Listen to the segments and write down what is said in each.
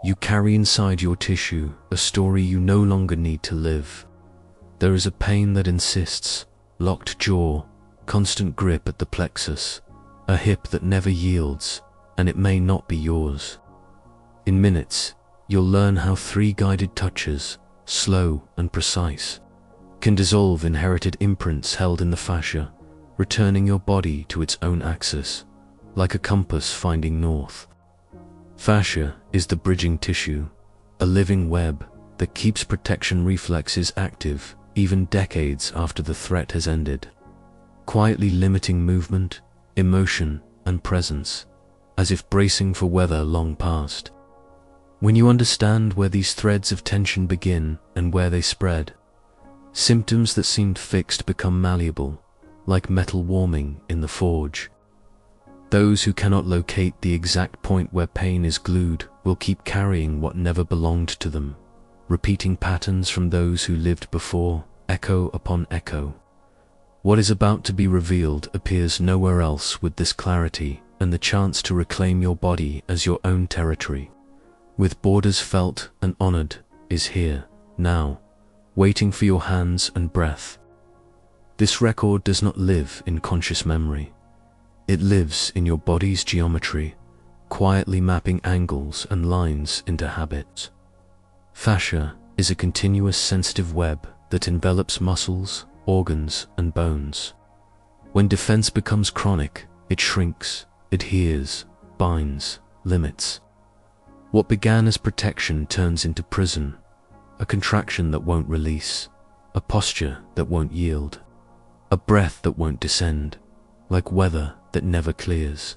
You carry inside your tissue a story you no longer need to live. There is a pain that insists, locked jaw, constant grip at the plexus, a hip that never yields, and it may not be yours. In minutes, you'll learn how 3 guided touches, slow and precise, can dissolve inherited imprints held in the fascia, returning your body to its own axis, like a compass finding north. Fascia is the bridging tissue, a living web that keeps protection reflexes active even decades after the threat has ended, quietly limiting movement, emotion, and presence, as if bracing for weather long past. When you understand where these threads of tension begin and where they spread, symptoms that seemed fixed become malleable, like metal warming in the forge. Those who cannot locate the exact point where pain is glued will keep carrying what never belonged to them, repeating patterns from those who lived before, echo upon echo. What is about to be revealed appears nowhere else with this clarity and the chance to reclaim your body as your own territory, with borders felt and honored, is here, now, waiting for your hands and breath. This record does not live in conscious memory. It lives in your body's geometry, quietly mapping angles and lines into habits. Fascia is a continuous sensitive web that envelops muscles, organs, and bones. When defense becomes chronic, it shrinks, adheres, binds, limits. What began as protection turns into prison, a contraction that won't release, a posture that won't yield, a breath that won't descend, like weather that never clears.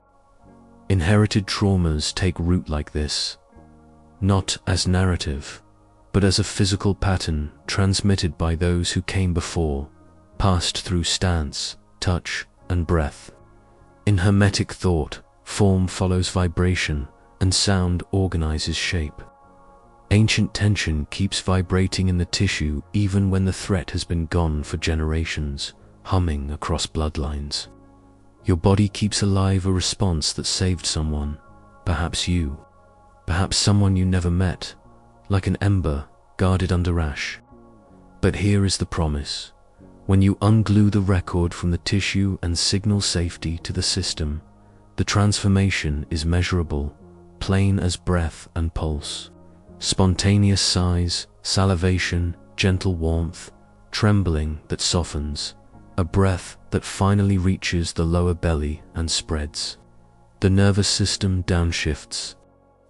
Inherited traumas take root like this, not as narrative, but as a physical pattern transmitted by those who came before, passed through stance, touch, and breath. In hermetic thought, form follows vibration, and sound organizes shape. Ancient tension keeps vibrating in the tissue even when the threat has been gone for generations, humming across bloodlines. Your body keeps alive a response that saved someone, perhaps you, perhaps someone you never met, like an ember guarded under ash. But here is the promise. When you unglue the record from the tissue and signal safety to the system, the transformation is measurable, plain as breath and pulse. Spontaneous sighs, salivation, gentle warmth, trembling that softens, a breath that finally reaches the lower belly and spreads. The nervous system downshifts,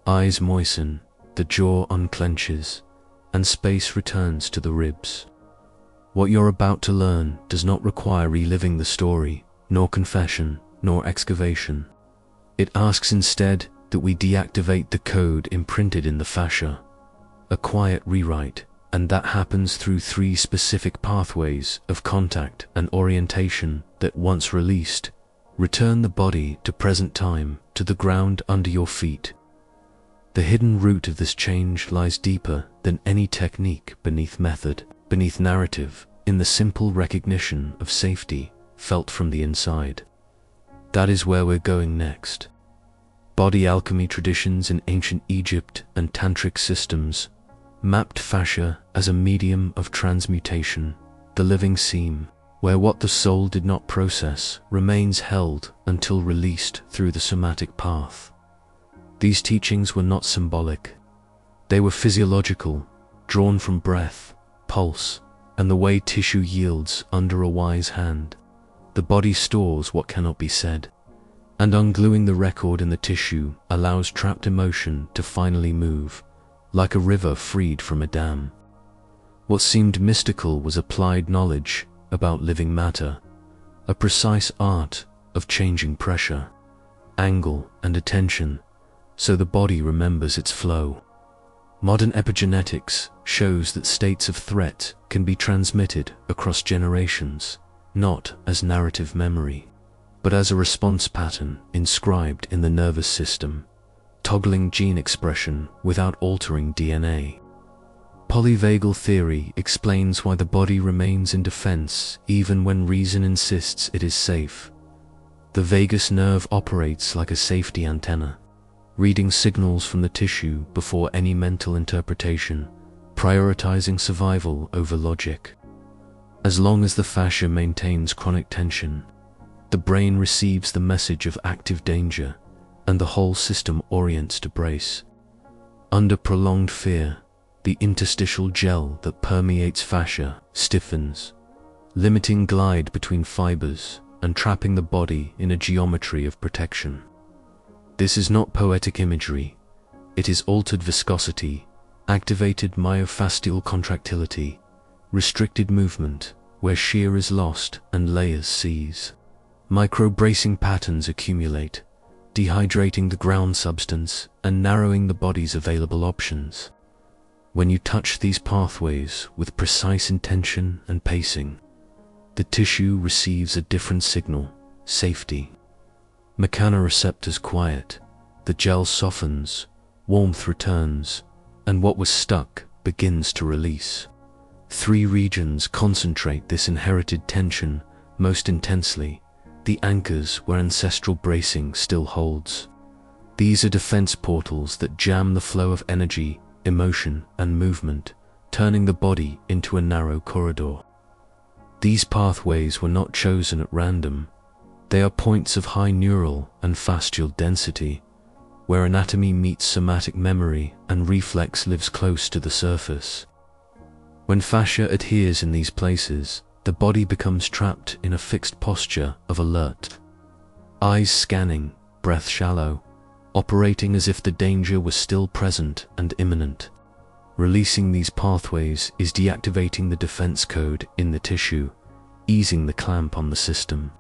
eyes moisten, the jaw unclenches, and space returns to the ribs. What you're about to learn does not require reliving the story, nor confession, nor excavation. It asks instead that we deactivate the code imprinted in the fascia, a quiet rewrite, and that happens through 3 specific pathways of contact and orientation that, once released, return the body to present time, to the ground under your feet. The hidden root of this change lies deeper than any technique, beneath method, beneath narrative, in the simple recognition of safety felt from the inside. That is where we're going next. Body alchemy traditions in ancient Egypt and tantric systems mapped fascia as a medium of transmutation, the living seam, where what the soul did not process remains held until released through the somatic path. These teachings were not symbolic. They were physiological, drawn from breath, pulse, and the way tissue yields under a wise hand. The body stores what cannot be said, and ungluing the record in the tissue allows trapped emotion to finally move, like a river freed from a dam. What seemed mystical was applied knowledge about living matter, a precise art of changing pressure, angle, and attention, so the body remembers its flow. Modern epigenetics shows that states of threat can be transmitted across generations, not as narrative memory, but as a response pattern inscribed in the nervous system, toggling gene expression without altering DNA. Polyvagal theory explains why the body remains in defense even when reason insists it is safe. The vagus nerve operates like a safety antenna, reading signals from the tissue before any mental interpretation, prioritizing survival over logic. As long as the fascia maintains chronic tension, the brain receives the message of active danger, and the whole system orients to brace. Under prolonged fear, the interstitial gel that permeates fascia stiffens, limiting glide between fibers and trapping the body in a geometry of protection. This is not poetic imagery, it is altered viscosity, activated myofascial contractility, restricted movement where shear is lost and layers seize. Micro-bracing patterns accumulate, dehydrating the ground substance and narrowing the body's available options. When you touch these pathways with precise intention and pacing, the tissue receives a different signal: safety. Mechanoreceptors quiet, the gel softens, warmth returns, and what was stuck begins to release. 3 regions concentrate this inherited tension most intensely, the anchors where ancestral bracing still holds. These are defense portals that jam the flow of energy, emotion, and movement, turning the body into a narrow corridor. These pathways were not chosen at random. They are points of high neural and fascial density, where anatomy meets somatic memory and reflex lives close to the surface. When fascia adheres in these places, the body becomes trapped in a fixed posture of alert. Eyes scanning, breath shallow, operating as if the danger was still present and imminent. Releasing these pathways is deactivating the defense code in the tissue, easing the clamp on the system,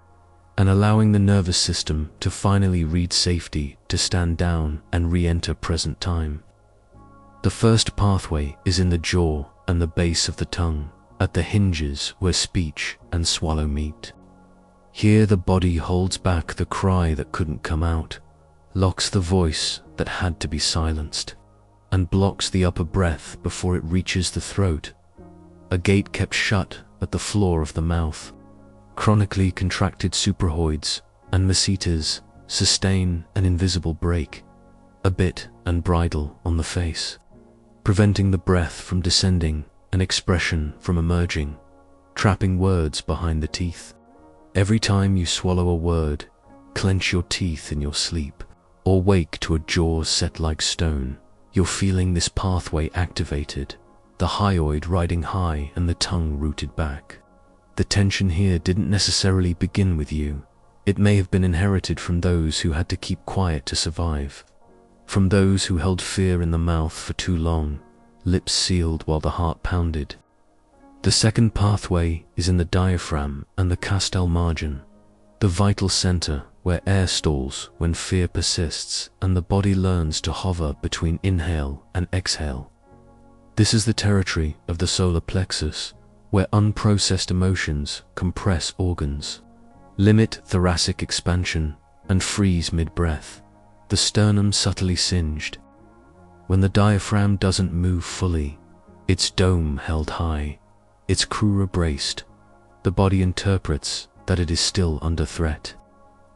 and allowing the nervous system to finally read safety to stand down and re-enter present time. The first pathway is in the jaw and the base of the tongue, at the hinges where speech and swallow meet. Here the body holds back the cry that couldn't come out, locks the voice that had to be silenced, and blocks the upper breath before it reaches the throat, a gate kept shut at the floor of the mouth. Chronically contracted supraoids and massetas sustain an invisible break, a bit and bridle on the face, preventing the breath from descending and expression from emerging, trapping words behind the teeth. Every time you swallow a word, clench your teeth in your sleep, or wake to a jaw set like stone, you're feeling this pathway activated, the hyoid riding high and the tongue rooted back. The tension here didn't necessarily begin with you. It may have been inherited from those who had to keep quiet to survive, from those who held fear in the mouth for too long, lips sealed while the heart pounded. The second pathway is in the diaphragm and the costal margin, the vital center where air stalls when fear persists and the body learns to hover between inhale and exhale. This is the territory of the solar plexus, where unprocessed emotions compress organs, limit thoracic expansion, and freeze mid-breath, the sternum subtly singed. When the diaphragm doesn't move fully, its dome held high, its crura braced, the body interprets that it is still under threat,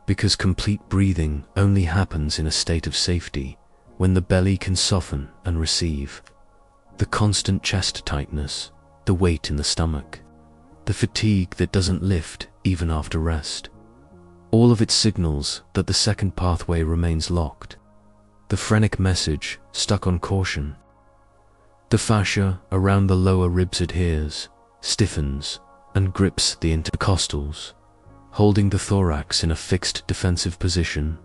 because complete breathing only happens in a state of safety, when the belly can soften and receive. The constant chest tightness, the weight in the stomach, the fatigue that doesn't lift even after rest. All of it signals that the second pathway remains locked. The phrenic message stuck on caution. The fascia around the lower ribs adheres, stiffens, and grips the intercostals, holding the thorax in a fixed defensive position,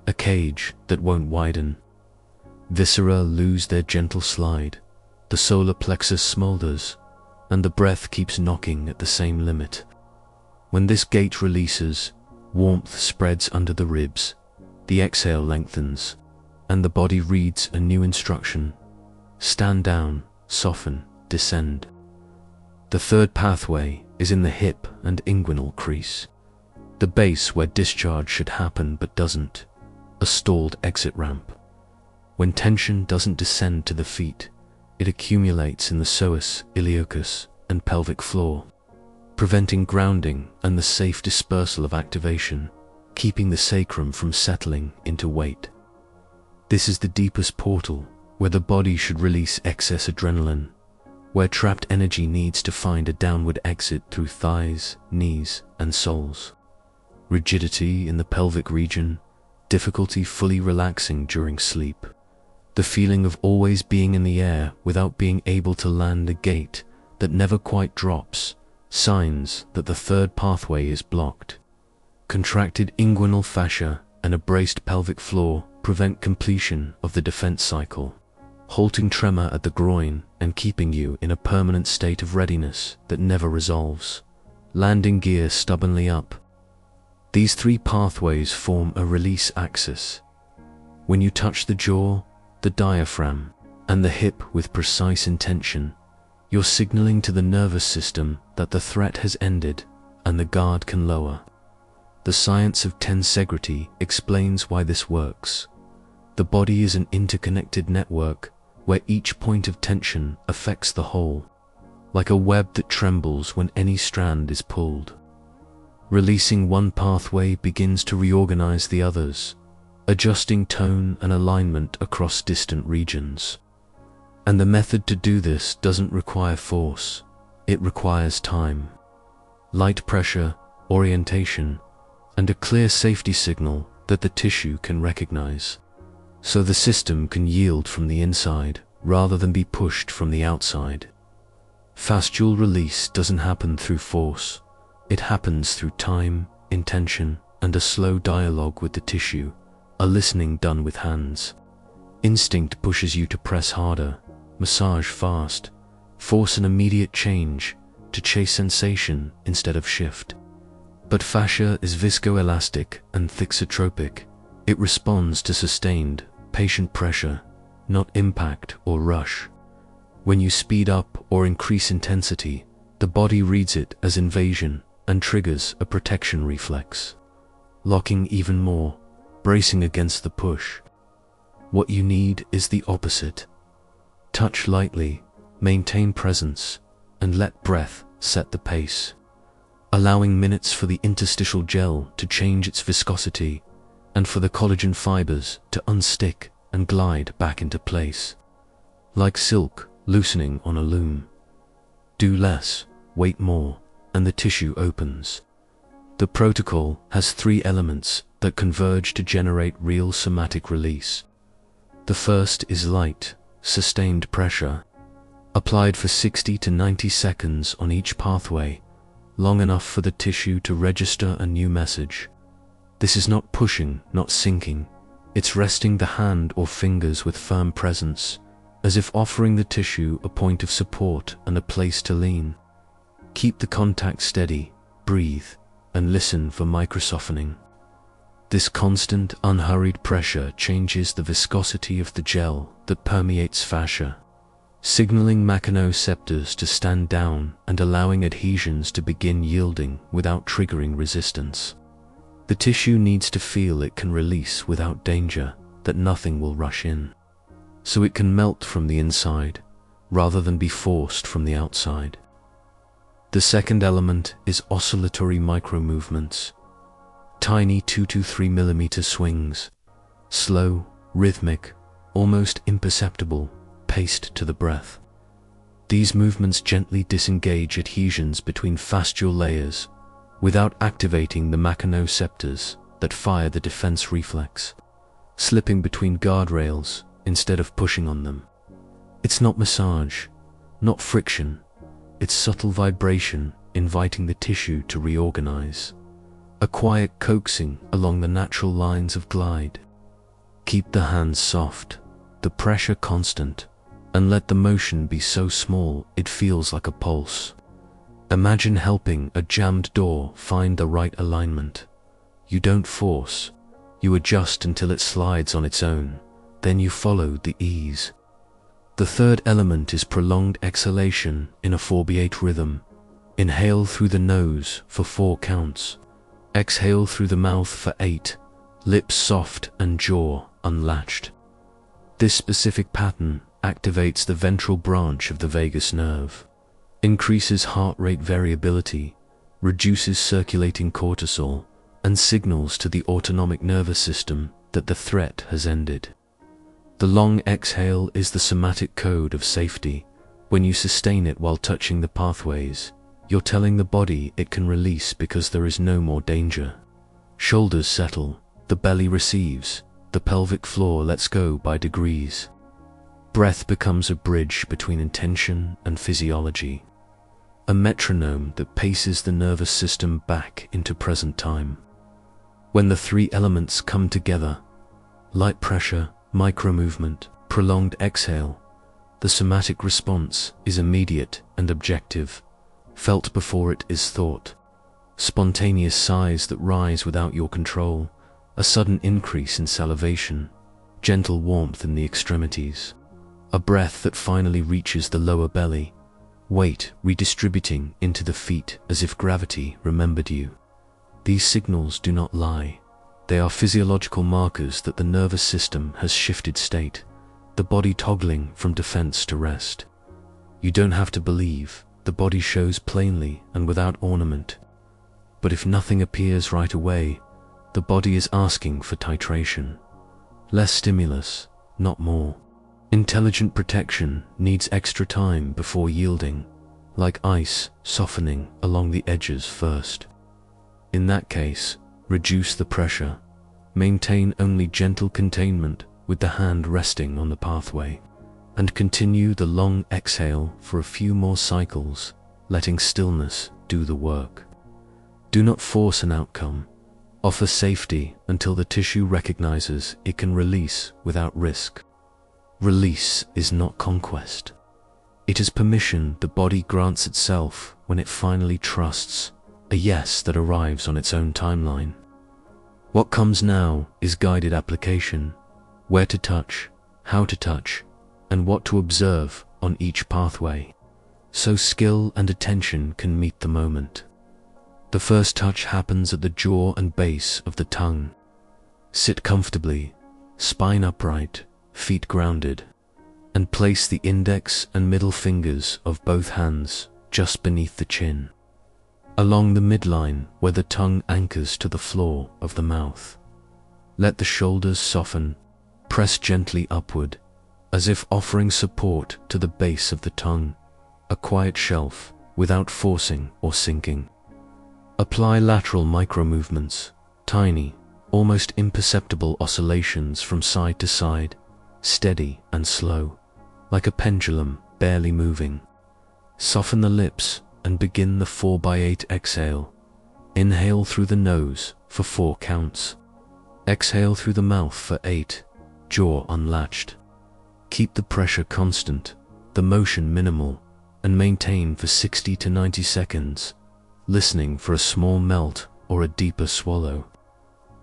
a cage that won't widen. Viscera lose their gentle slide, the solar plexus smolders, and the breath keeps knocking at the same limit. When this gate releases, warmth spreads under the ribs, the exhale lengthens, and the body reads a new instruction: stand down, soften, descend. The third pathway is in the hip and inguinal crease, the base where discharge should happen but doesn't, a stalled exit ramp. When tension doesn't descend to the feet, it accumulates in the psoas, iliacus, and pelvic floor, preventing grounding and the safe dispersal of activation, keeping the sacrum from settling into weight. This is the deepest portal, where the body should release excess adrenaline, where trapped energy needs to find a downward exit through thighs, knees, and soles. Rigidity in the pelvic region, difficulty fully relaxing during sleep. The feeling of always being in the air without being able to land a gait that never quite drops, signs that the third pathway is blocked. Contracted inguinal fascia and a braced pelvic floor prevent completion of the defense cycle, halting tremor at the groin and keeping you in a permanent state of readiness that never resolves. Landing gear stubbornly up. These three pathways form a release axis. When you touch the jaw, the diaphragm, and the hip with precise intention, you're signaling to the nervous system that the threat has ended and the guard can lower. The science of tensegrity explains why this works. The body is an interconnected network where each point of tension affects the whole, like a web that trembles when any strand is pulled. Releasing one pathway begins to reorganize the others, adjusting tone and alignment across distant regions. And the method to do this doesn't require force, it requires time, light pressure, orientation, and a clear safety signal that the tissue can recognize, so the system can yield from the inside rather than be pushed from the outside. Fascial release doesn't happen through force, it happens through time, intention, and a slow dialogue with the tissue, a listening done with hands. Instinct pushes you to press harder, massage fast, force an immediate change, to chase sensation instead of shift. But fascia is viscoelastic and thixotropic. It responds to sustained, patient pressure, not impact or rush. When you speed up or increase intensity, the body reads it as invasion and triggers a protection reflex, locking even more, bracing against the push. What you need is the opposite. Touch lightly, maintain presence, and let breath set the pace, allowing minutes for the interstitial gel to change its viscosity and for the collagen fibers to unstick and glide back into place. Like silk loosening on a loom. Do less, wait more, and the tissue opens. The protocol has three elements that converge to generate real somatic release. The first is light, sustained pressure, applied for 60 to 90 seconds on each pathway, long enough for the tissue to register a new message. This is not pushing, not sinking. It's resting the hand or fingers with firm presence, as if offering the tissue a point of support and a place to lean. Keep the contact steady, breathe, and listen for microsoftening. This constant, unhurried pressure changes the viscosity of the gel that permeates fascia, signaling mechanoceptors to stand down and allowing adhesions to begin yielding without triggering resistance. The tissue needs to feel it can release without danger, that nothing will rush in, so it can melt from the inside rather than be forced from the outside. The second element is oscillatory micromovements. Tiny 2 to 3 millimeter swings, slow, rhythmic, almost imperceptible, paced to the breath. These movements gently disengage adhesions between fascial layers without activating the mechanoceptors that fire the defense reflex, slipping between guardrails instead of pushing on them. It's not massage, not friction, it's subtle vibration inviting the tissue to reorganize. A quiet coaxing along the natural lines of glide. Keep the hands soft, the pressure constant, and let the motion be so small it feels like a pulse. Imagine helping a jammed door find the right alignment. You don't force, you adjust until it slides on its own, then you follow the ease. The third element is prolonged exhalation in a 4/8 rhythm. Inhale through the nose for 4 counts. Exhale through the mouth for 8, lips soft and jaw unlatched. This specific pattern activates the ventral branch of the vagus nerve, increases heart rate variability, reduces circulating cortisol, and signals to the autonomic nervous system that the threat has ended. The long exhale is the somatic code of safety. When you sustain it while touching the pathways, you're telling the body it can release because there is no more danger. Shoulders settle, the belly receives, the pelvic floor lets go by degrees. Breath becomes a bridge between intention and physiology, a metronome that paces the nervous system back into present time. When the three elements come together, light pressure, micro-movement, prolonged exhale, the somatic response is immediate and objective, felt before it is thought. Spontaneous sighs that rise without your control, a sudden increase in salivation, gentle warmth in the extremities, a breath that finally reaches the lower belly, weight redistributing into the feet as if gravity remembered you. These signals do not lie. They are physiological markers that the nervous system has shifted state, the body toggling from defense to rest. You don't have to believe, the body shows plainly and without ornament. But if nothing appears right away, the body is asking for titration. Less stimulus, not more. Intelligent protection needs extra time before yielding, like ice softening along the edges first. In that case, reduce the pressure. Maintain only gentle containment with the hand resting on the pathway, and continue the long exhale for a few more cycles, letting stillness do the work. Do not force an outcome. Offer safety until the tissue recognizes it can release without risk. Release is not conquest. It is permission the body grants itself when it finally trusts, a yes that arrives on its own timeline. What comes now is guided application, where to touch, how to touch, and what to observe on each pathway, so skill and attention can meet the moment. The first touch happens at the jaw and base of the tongue. Sit comfortably, spine upright, feet grounded, and place the index and middle fingers of both hands just beneath the chin, along the midline where the tongue anchors to the floor of the mouth. Let the shoulders soften, press gently upward, as if offering support to the base of the tongue, a quiet shelf without forcing or sinking. Apply lateral micro-movements, tiny, almost imperceptible oscillations from side to side, steady and slow, like a pendulum barely moving. Soften the lips and begin the 4x8 exhale. Inhale through the nose for 4 counts. Exhale through the mouth for 8, jaw unlatched. Keep the pressure constant, the motion minimal, and maintain for 60 to 90 seconds, listening for a small melt or a deeper swallow.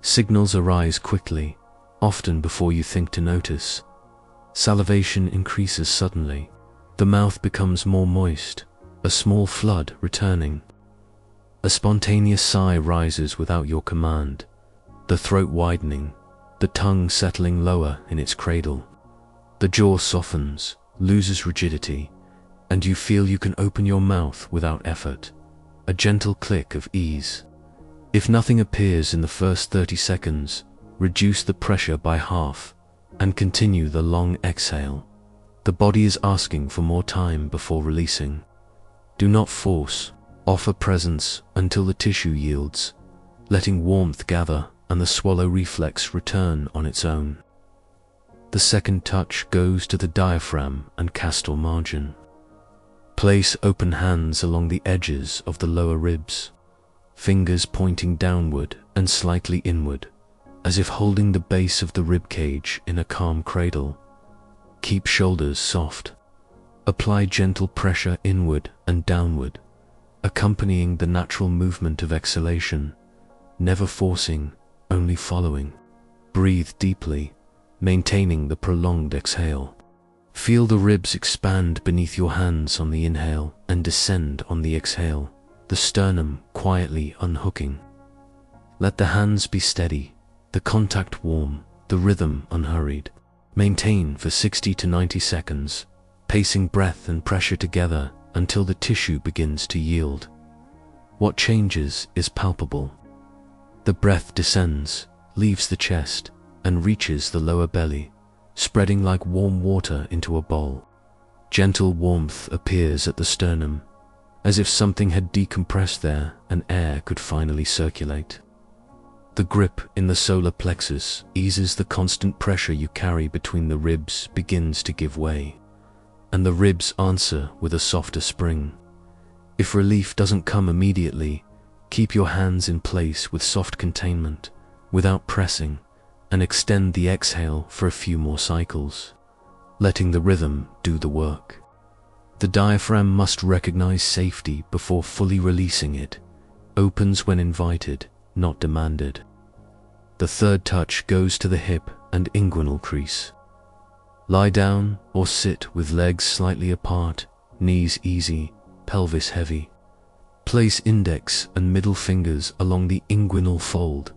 Signals arise quickly, often before you think to notice. Salivation increases suddenly. The mouth becomes more moist, a small flood returning. A spontaneous sigh rises without your command, the throat widening, the tongue settling lower in its cradle. The jaw softens, loses rigidity, and you feel you can open your mouth without effort, a gentle click of ease. If nothing appears in the first 30 seconds, reduce the pressure by half and continue the long exhale. The body is asking for more time before releasing. Do not force, offer presence until the tissue yields, letting warmth gather and the swallow reflex return on its own. The second touch goes to the diaphragm and castal margin. Place open hands along the edges of the lower ribs, fingers pointing downward and slightly inward, as if holding the base of the rib cage in a calm cradle. Keep shoulders soft. Apply gentle pressure inward and downward, accompanying the natural movement of exhalation, never forcing, only following. Breathe deeply, maintaining the prolonged exhale. Feel the ribs expand beneath your hands on the inhale and descend on the exhale, the sternum quietly unhooking. Let the hands be steady, the contact warm, the rhythm unhurried. Maintain for 60 to 90 seconds, pacing breath and pressure together until the tissue begins to yield. What changes is palpable. The breath descends, leaves the chest, and reaches the lower belly, spreading like warm water into a bowl. Gentle warmth appears at the sternum, as if something had decompressed there and air could finally circulate. The grip in the solar plexus eases, the constant pressure you carry between the ribs begins to give way, and the ribs answer with a softer spring. If relief doesn't come immediately, keep your hands in place with soft containment, without pressing, and extend the exhale for a few more cycles, letting the rhythm do the work. The diaphragm must recognize safety before fully releasing it, opens when invited, not demanded. The third touch goes to the hip and inguinal crease. Lie down or sit with legs slightly apart, knees easy, pelvis heavy. Place index and middle fingers along the inguinal fold,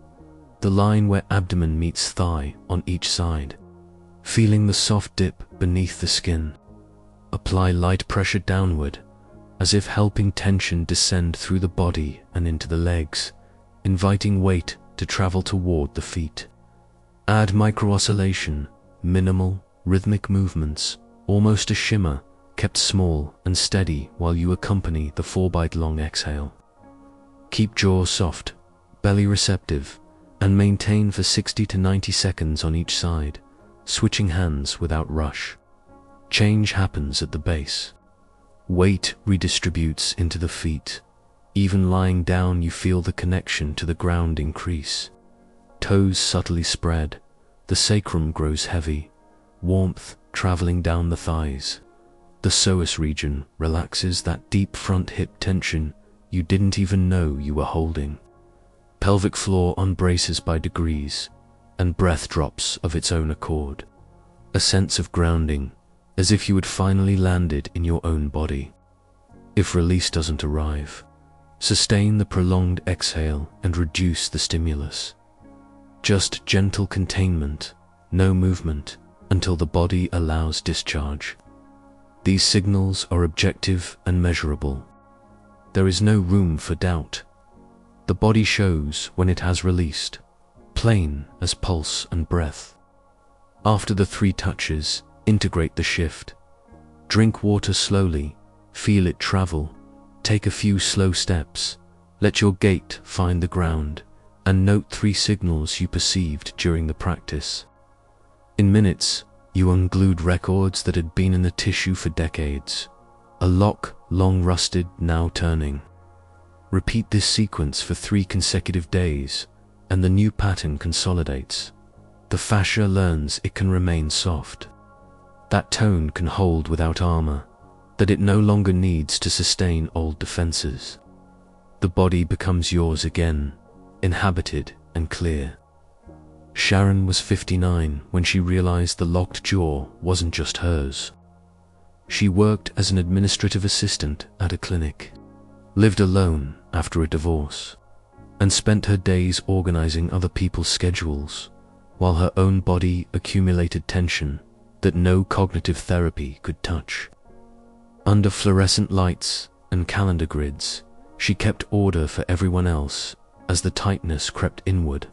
the line where abdomen meets thigh on each side, feeling the soft dip beneath the skin. Apply light pressure downward, as if helping tension descend through the body and into the legs, inviting weight to travel toward the feet. Add micro-oscillation, minimal, rhythmic movements, almost a shimmer, kept small and steady while you accompany the 4-bite-long exhale. Keep jaw soft, belly receptive, and maintain for 60 to 90 seconds on each side, switching hands without rush. Change happens at the base. Weight redistributes into the feet. Even lying down, you feel the connection to the ground increase. Toes subtly spread, the sacrum grows heavy, warmth traveling down the thighs. The psoas region relaxes, that deep front hip tension you didn't even know you were holding. Pelvic floor unbraces by degrees, and breath drops of its own accord. A sense of grounding, as if you had finally landed in your own body. If release doesn't arrive, sustain the prolonged exhale and reduce the stimulus. Just gentle containment, no movement, until the body allows discharge. These signals are objective and measurable. There is no room for doubt. The body shows when it has released, plain as pulse and breath. After the 3 touches, integrate the shift. Drink water slowly, feel it travel, take a few slow steps, let your gait find the ground, and note 3 signals you perceived during the practice. In minutes, you unglued records that had been in the tissue for decades. A lock, long rusted, now turning. Repeat this sequence for 3 consecutive days, and the new pattern consolidates. The fascia learns it can remain soft. That tone can hold without armor, that it no longer needs to sustain old defenses. The body becomes yours again, inhabited and clear. Sharon was 59 when she realized the locked jaw wasn't just hers. She worked as an administrative assistant at a clinic, lived alone after a divorce, and spent her days organizing other people's schedules, while her own body accumulated tension that no cognitive therapy could touch. Under fluorescent lights and calendar grids, she kept order for everyone else as the tightness crept inward.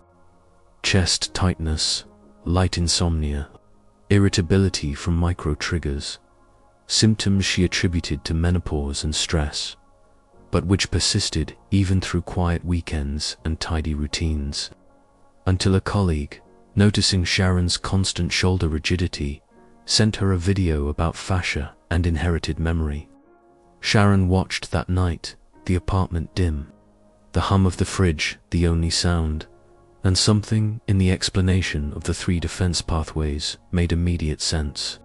Chest tightness, light insomnia, irritability from micro-triggers, symptoms she attributed to menopause and stress, but which persisted even through quiet weekends and tidy routines. Until a colleague, noticing Sharon's constant shoulder rigidity, sent her a video about fascia and inherited memory. Sharon watched that night, the apartment dim, the hum of the fridge the only sound, and something in the explanation of the 3 defense pathways made immediate sense.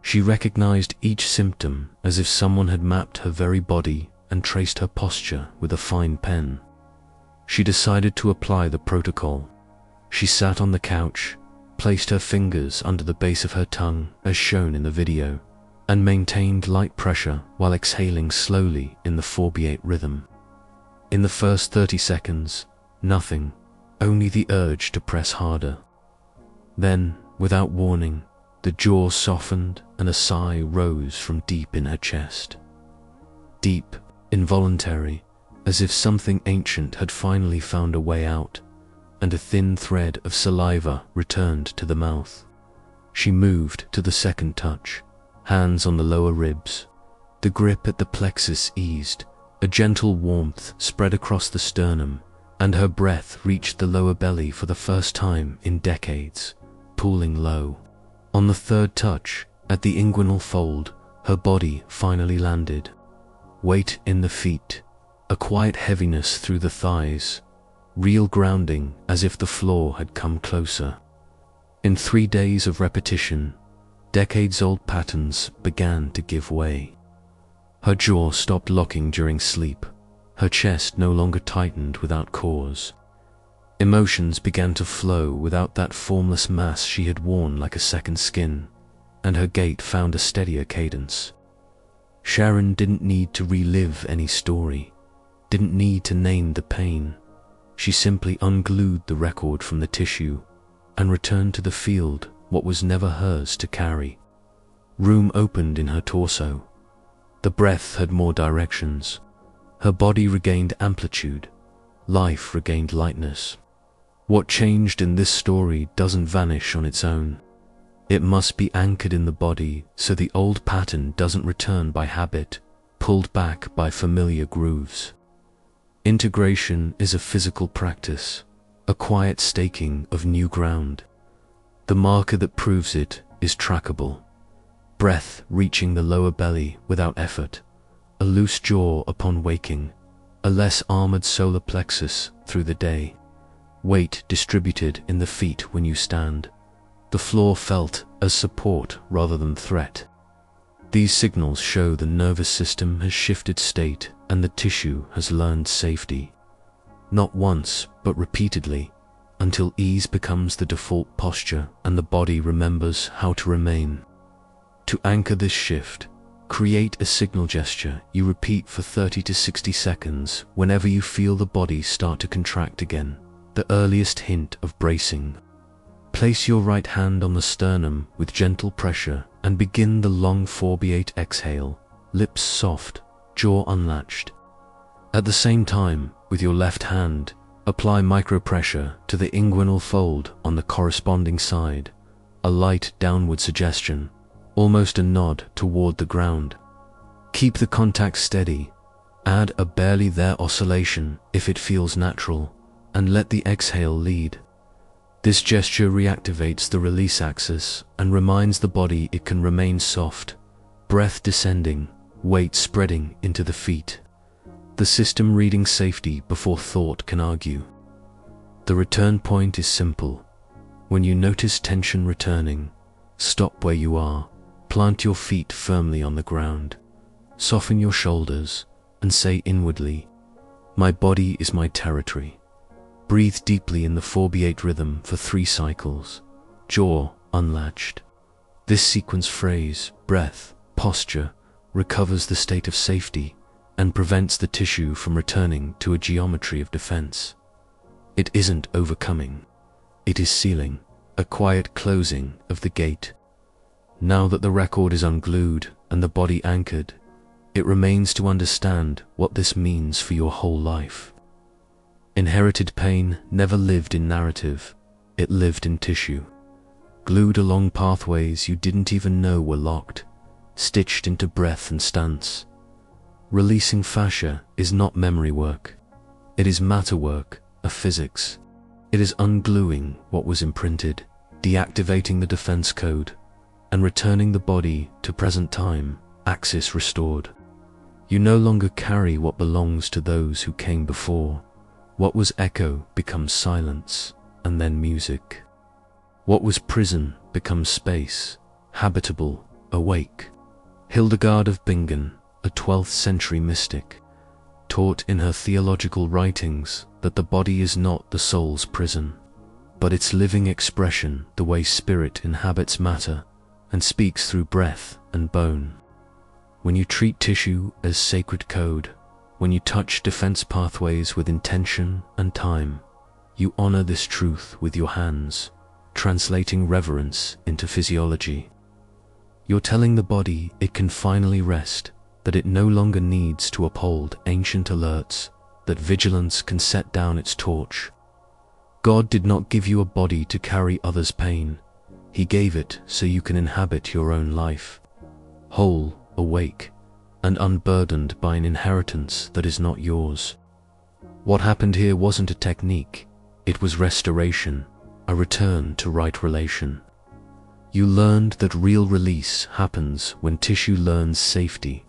She recognized each symptom as if someone had mapped her very body and traced her posture with a fine pen. She decided to apply the protocol. She sat on the couch, placed her fingers under the base of her tongue as shown in the video, and maintained light pressure while exhaling slowly in the 4/8 rhythm. In the first 30 seconds, nothing, only the urge to press harder. Then, without warning, the jaw softened and a sigh rose from deep in her chest. Deep, involuntary, as if something ancient had finally found a way out, and a thin thread of saliva returned to the mouth. She moved to the second touch, hands on the lower ribs. The grip at the plexus eased, a gentle warmth spread across the sternum, and her breath reached the lower belly for the first time in decades, pooling low. On the third touch, at the inguinal fold, her body finally landed. Weight in the feet, a quiet heaviness through the thighs, real grounding as if the floor had come closer. In 3 days of repetition, decades-old patterns began to give way. Her jaw stopped locking during sleep. Her chest no longer tightened without cause. Emotions began to flow without that formless mass she had worn like a second skin, and her gait found a steadier cadence. Sharon didn't need to relive any story, didn't need to name the pain. She simply unglued the record from the tissue and returned to the field what was never hers to carry. Room opened in her torso. The breath had more directions. Her body regained amplitude. Life regained lightness. What changed in this story doesn't vanish on its own. It must be anchored in the body so the old pattern doesn't return by habit, pulled back by familiar grooves. Integration is a physical practice, a quiet staking of new ground. The marker that proves it is trackable. Breath reaching the lower belly without effort, a loose jaw upon waking, a less armored solar plexus through the day. Weight distributed in the feet when you stand. The floor felt as support rather than threat. These signals show the nervous system has shifted state and the tissue has learned safety. Not once, but repeatedly, until ease becomes the default posture and the body remembers how to remain. To anchor this shift, create a signal gesture you repeat for 30 to 60 seconds whenever you feel the body start to contract again, the earliest hint of bracing. Place your right hand on the sternum with gentle pressure and begin the long forebeat exhale, lips soft, jaw unlatched. At the same time, with your left hand, apply micropressure to the inguinal fold on the corresponding side, a light downward suggestion, almost a nod toward the ground. Keep the contact steady, add a barely there oscillation if it feels natural, and let the exhale lead. This gesture reactivates the release axis and reminds the body it can remain soft, breath descending, weight spreading into the feet. The system reading safety before thought can argue. The return point is simple. When you notice tension returning, stop where you are, plant your feet firmly on the ground, soften your shoulders, and say inwardly, "My body is my territory." Breathe deeply in the forebeat rhythm for 3 cycles, jaw unlatched. This sequence phrase, breath, posture, recovers the state of safety and prevents the tissue from returning to a geometry of defense. It isn't overcoming. It is sealing, a quiet closing of the gate. Now that the record is unglued and the body anchored, it remains to understand what this means for your whole life. Inherited pain never lived in narrative, it lived in tissue. Glued along pathways you didn't even know were locked, stitched into breath and stance. Releasing fascia is not memory work. It is matter work, a physics. It is ungluing what was imprinted, deactivating the defense code, and returning the body to present time, axis restored. You no longer carry what belongs to those who came before. What was echo becomes silence, and then music. What was prison becomes space, habitable, awake. Hildegard of Bingen, a 12th century mystic, taught in her theological writings that the body is not the soul's prison, but its living expression the way spirit inhabits matter and speaks through breath and bone. When you treat tissue as sacred code, when you touch defense pathways with intention and time, you honor this truth with your hands, translating reverence into physiology. You're telling the body it can finally rest, that it no longer needs to uphold ancient alerts, that vigilance can set down its torch. God did not give you a body to carry others' pain. He gave it so you can inhabit your own life, whole, awake, and unburdened by an inheritance that is not yours. What happened here wasn't a technique, it was restoration, a return to right relation. You learned that real release happens when tissue learns safety,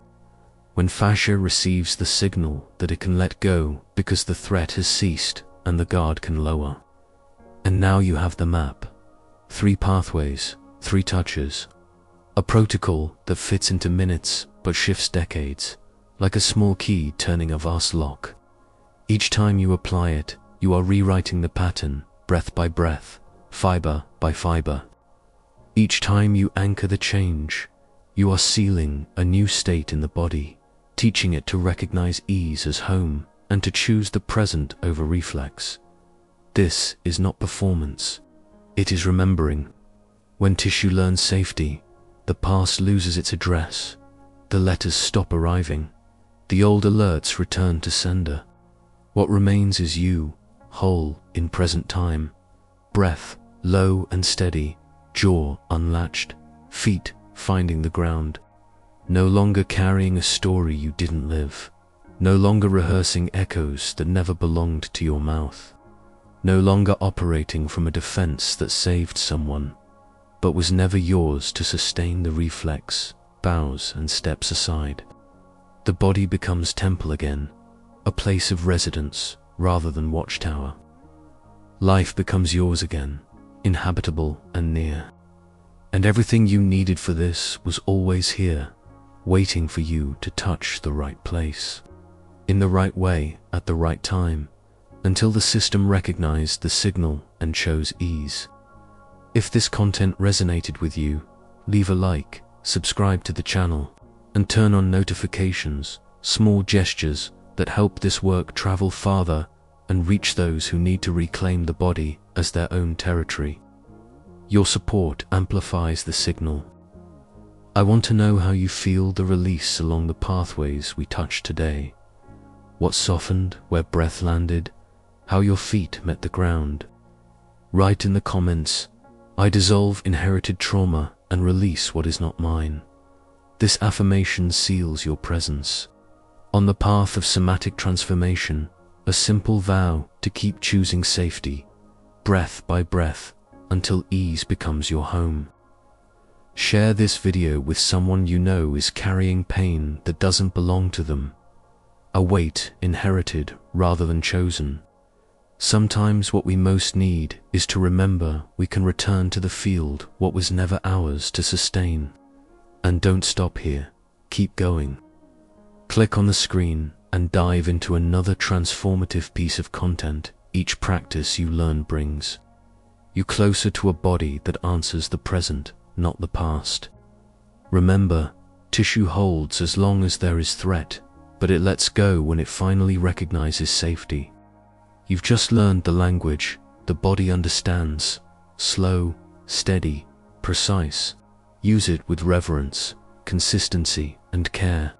when fascia receives the signal that it can let go because the threat has ceased and the guard can lower. And now you have the map. 3 pathways, 3 touches. A protocol that fits into minutes but shifts decades, like a small key turning a vast lock. Each time you apply it, you are rewriting the pattern, breath by breath, fiber by fiber. Each time you anchor the change, you are sealing a new state in the body, teaching it to recognize ease as home and to choose the present over reflex. This is not performance. It is remembering. When tissue learns safety, the past loses its address. The letters stop arriving. The old alerts return to sender. What remains is you, whole in present time. Breath, low and steady. Jaw unlatched. Feet finding the ground. No longer carrying a story you didn't live. No longer rehearsing echoes that never belonged to your mouth. No longer operating from a defense that saved someone, but was never yours to sustain the reflex, bows and steps aside. The body becomes temple again, a place of residence rather than watchtower. Life becomes yours again, inhabitable and near. And everything you needed for this was always here, waiting for you to touch the right place, in the right way, at the right time, until the system recognized the signal and chose ease. If this content resonated with you, leave a like, subscribe to the channel, and turn on notifications, small gestures that help this work travel farther and reach those who need to reclaim the body as their own territory. Your support amplifies the signal. I want to know how you feel the release along the pathways we touched today. What softened, where breath landed, how your feet met the ground. Write in the comments, I dissolve inherited trauma and release what is not mine. This affirmation seals your presence. On the path of somatic transformation, a simple vow to keep choosing safety, breath by breath, until ease becomes your home. Share this video with someone you know is carrying pain that doesn't belong to them, a weight inherited rather than chosen. Sometimes what we most need is to remember we can return to the field what was never ours to sustain. And don't stop here, keep going. Click on the screen and dive into another transformative piece of content each practice you learn brings you closer to a body that answers the present, not the past. Remember, tissue holds as long as there is threat, but it lets go when it finally recognizes safety. You've just learned the language the body understands. Slow, steady, precise. Use it with reverence, consistency, and care.